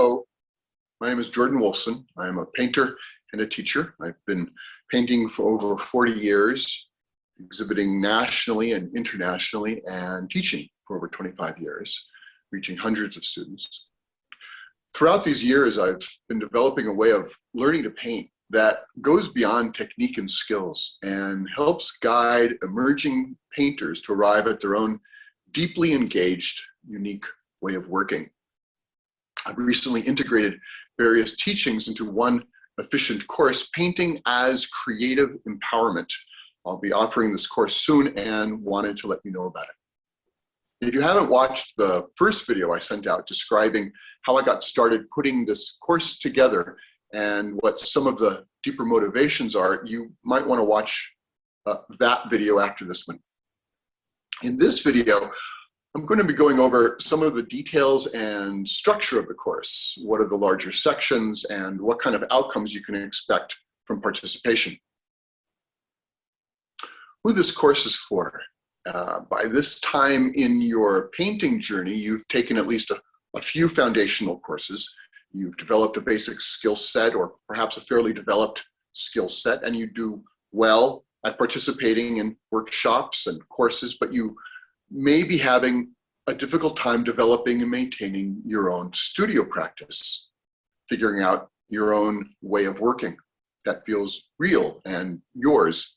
Hello, my name is Jordan Wolfson. I'm a painter and a teacher. I've been painting for over 40 years, exhibiting nationally and internationally, and teaching for over 25 years, reaching hundreds of students. Throughout these years, I've been developing a way of learning to paint that goes beyond technique and skills and helps guide emerging painters to arrive at their own deeply engaged, unique way of working. I've recently integrated various teachings into one efficient course, Painting as Creative Empowerment. I'll be offering this course soon and wanted to let you know about it. If you haven't watched the first video I sent out describing how I got started putting this course together and what some of the deeper motivations are, you might want to watch that video after this one. In this video, I'm going to be going over some of the details and structure of the course. What are the larger sections and what kind of outcomes you can expect from participation. Who this course is for. By this time in your painting journey, you've taken at least a few foundational courses. You've developed a basic skill set or perhaps a fairly developed skill set, and you do well at participating in workshops and courses, but you may be having a difficult time developing and maintaining your own studio practice, figuring out your own way of working that feels real and yours.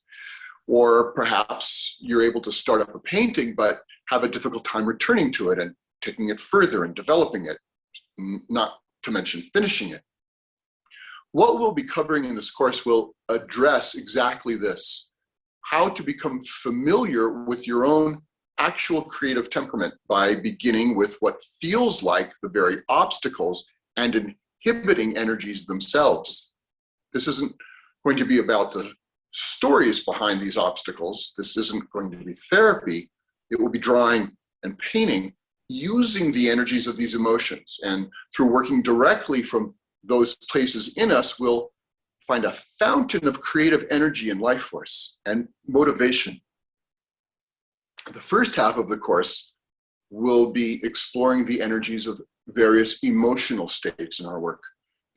Or perhaps you're able to start up a painting but have a difficult time returning to it and taking it further and developing it, not to mention finishing it. What we'll be covering in this course will address exactly this: how to become familiar with your own actual creative temperament by beginning with what feels like the very obstacles and inhibiting energies themselves. This isn't going to be about the stories behind these obstacles. This isn't going to be therapy. It will be drawing and painting using the energies of these emotions. And through working directly from those places in us, we'll find a fountain of creative energy and life force and motivation. The first half of the course will be exploring the energies of various emotional states in our work.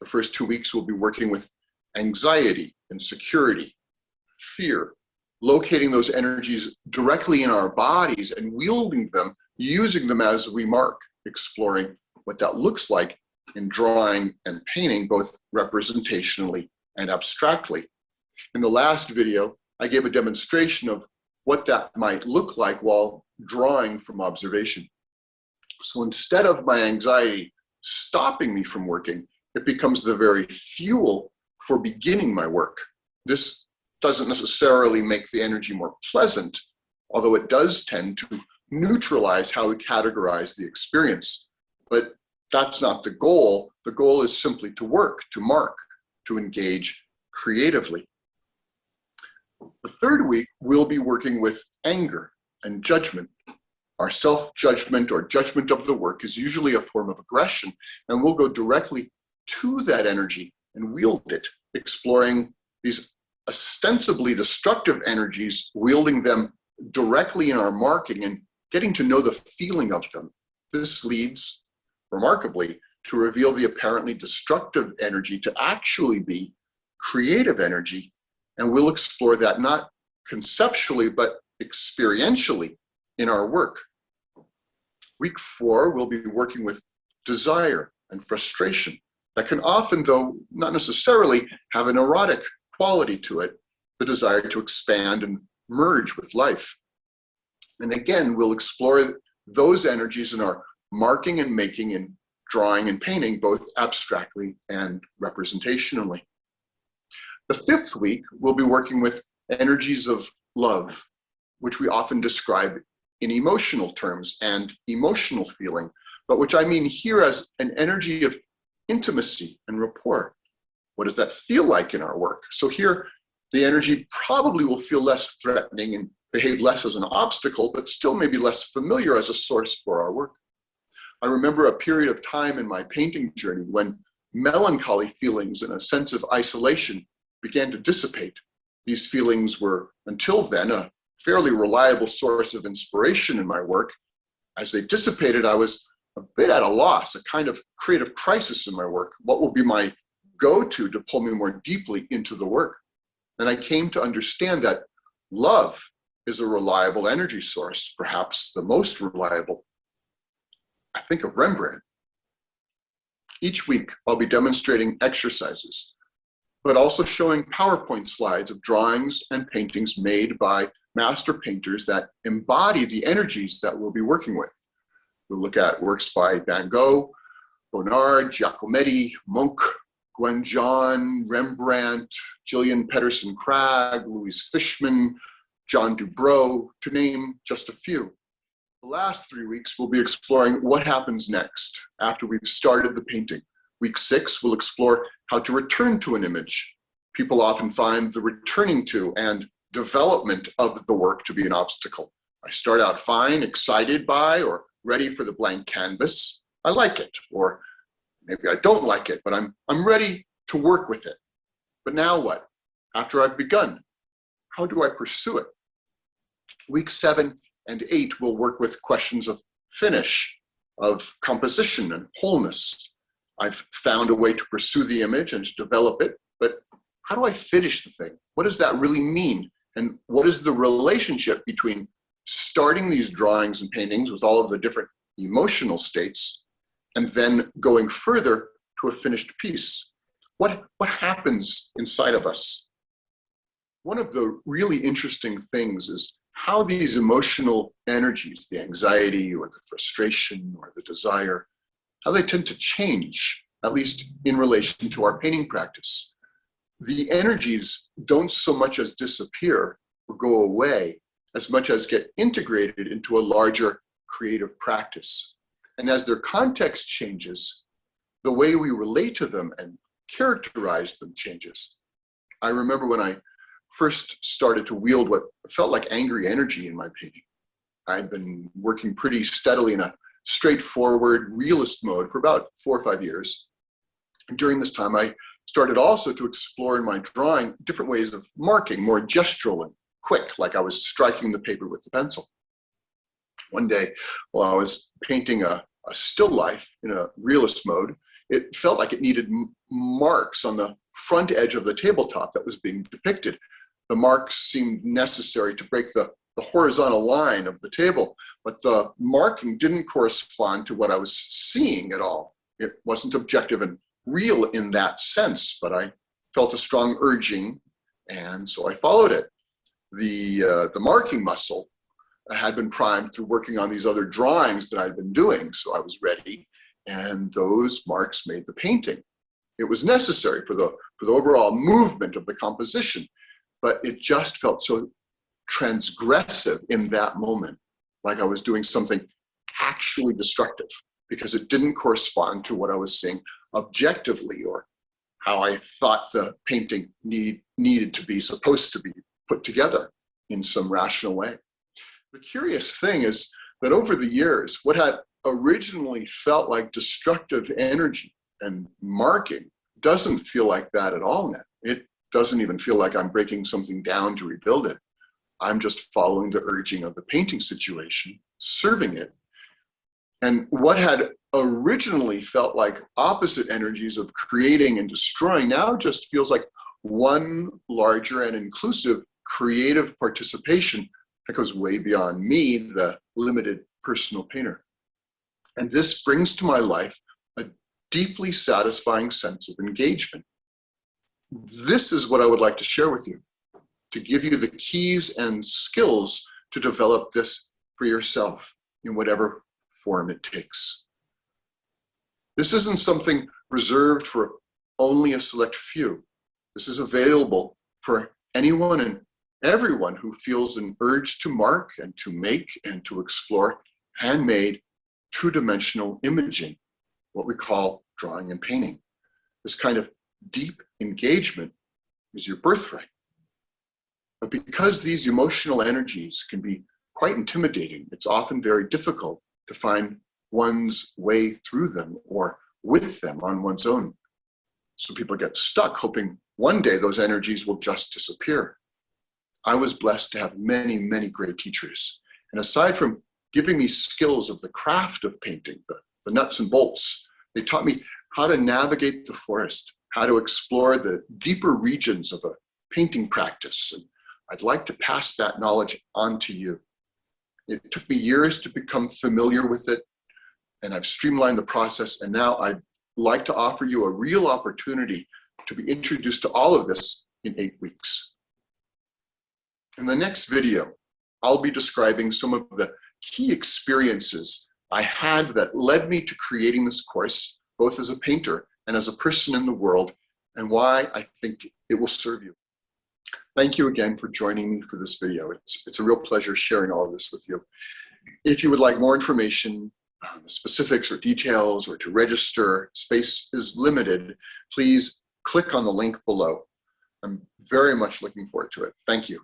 The first 2 weeks we'll be working with anxiety, insecurity, fear, locating those energies directly in our bodies and wielding them, using them as we mark, exploring what that looks like in drawing and painting, both representationally and abstractly. In the last video, I gave a demonstration of what that might look like while drawing from observation. So instead of my anxiety stopping me from working, it becomes the very fuel for beginning my work. This doesn't necessarily make the energy more pleasant, although it does tend to neutralize how we categorize the experience. But that's not the goal. The goal is simply to work, to mark, to engage creatively. The third week, we'll be working with anger and judgment. Our self-judgment or judgment of the work is usually a form of aggression, and we'll go directly to that energy and wield it, exploring these ostensibly destructive energies, wielding them directly in our marking and getting to know the feeling of them. This leads, remarkably, to reveal the apparently destructive energy to actually be creative energy. And we'll explore that not conceptually, but experientially in our work. Week 4, we'll be working with desire and frustration that can often, though not necessarily, have an erotic quality to it, the desire to expand and merge with life. And again, we'll explore those energies in our marking and making and drawing and painting, both abstractly and representationally. The 5th week, we'll be working with energies of love, which we often describe in emotional terms and emotional feeling, but which I mean here as an energy of intimacy and rapport. What does that feel like in our work? So here, the energy probably will feel less threatening and behave less as an obstacle, but still maybe less familiar as a source for our work. I remember a period of time in my painting journey when melancholy feelings and a sense of isolation began to dissipate. These feelings were, until then, a fairly reliable source of inspiration in my work. As they dissipated, I was a bit at a loss, a kind of creative crisis in my work. What will be my go-to to pull me more deeply into the work? And I came to understand that love is a reliable energy source, perhaps the most reliable. I think of Rembrandt. Each week, I'll be demonstrating exercises, but also showing PowerPoint slides of drawings and paintings made by master painters that embody the energies that we'll be working with. We'll look at works by Van Gogh, Bonnard, Giacometti, Munch, Gwenjon, Rembrandt, Gillian Pedersen Cragg, Louise Fishman, John Dubrow, to name just a few. The last 3 weeks, we'll be exploring what happens next after we've started the painting. Week 6, we'll explore how to return to an image. People often find the returning to and development of the work to be an obstacle. I start out fine, excited by, or ready for the blank canvas. I like it, or maybe I don't like it, but I'm ready to work with it. But now what? After I've begun, how do I pursue it? Week 7 and 8 will work with questions of finish, of composition and wholeness. I've found a way to pursue the image and to develop it, but how do I finish the thing? What does that really mean? And what is the relationship between starting these drawings and paintings with all of the different emotional states and then going further to a finished piece? What happens inside of us? One of the really interesting things is how these emotional energies, the anxiety or the frustration or the desire, how they tend to change, at least in relation to our painting practice. The energies don't so much as disappear or go away, as much as get integrated into a larger creative practice. And as their context changes, the way we relate to them and characterize them changes. I remember when I first started to wield what felt like angry energy in my painting. I'd been working pretty steadily in a straightforward realist mode for about 4 or 5 years. And during this time, I started also to explore in my drawing different ways of marking, more gestural and quick, like I was striking the paper with a pencil. One day, while I was painting a still life in a realist mode, it felt like it needed marks on the front edge of the tabletop that was being depicted. The marks seemed necessary to break the horizontal line of the table, but the marking didn't correspond to what I was seeing at all. It wasn't objective and real in that sense, but I felt a strong urging, and so I followed it. The marking muscle had been primed through working on these other drawings that I'd been doing, so I was ready, and those marks made the painting. It was necessary for the overall movement of the composition, but it just felt so transgressive in that moment, like I was doing something actually destructive, because it didn't correspond to what I was seeing objectively or how I thought the painting needed to be, supposed to be put together in some rational way. The curious thing is that over the years, what had originally felt like destructive energy and marking doesn't feel like that at all now. It doesn't even feel like I'm breaking something down to rebuild it. I'm just following the urging of the painting situation, serving it. And what had originally felt like opposite energies of creating and destroying now just feels like one larger and inclusive creative participation that goes way beyond me, the limited personal painter. And this brings to my life a deeply satisfying sense of engagement. This is what I would like to share with you, to give you the keys and skills to develop this for yourself in whatever form it takes. This isn't something reserved for only a select few. This is available for anyone and everyone who feels an urge to mark and to make and to explore handmade, two-dimensional imaging, what we call drawing and painting. This kind of deep engagement is your birthright. But because these emotional energies can be quite intimidating, it's often very difficult to find one's way through them or with them on one's own. So people get stuck hoping one day those energies will just disappear. I was blessed to have many, many great teachers. And aside from giving me skills of the craft of painting, the the nuts and bolts. They taught me how to navigate the forest, how to explore the deeper regions of a painting practice. And I'd like to pass that knowledge on to you. It took me years to become familiar with it, and I've streamlined the process, and now I'd like to offer you a real opportunity to be introduced to all of this in 8 weeks. In the next video, I'll be describing some of the key experiences I had that led me to creating this course, both as a painter and as a person in the world, and why I think it will serve you. Thank you again for joining me for this video. It's a real pleasure sharing all of this with you. If you would like more information, specifics or details, or to register, space is limited, please click on the link below. I'm very much looking forward to it. Thank you.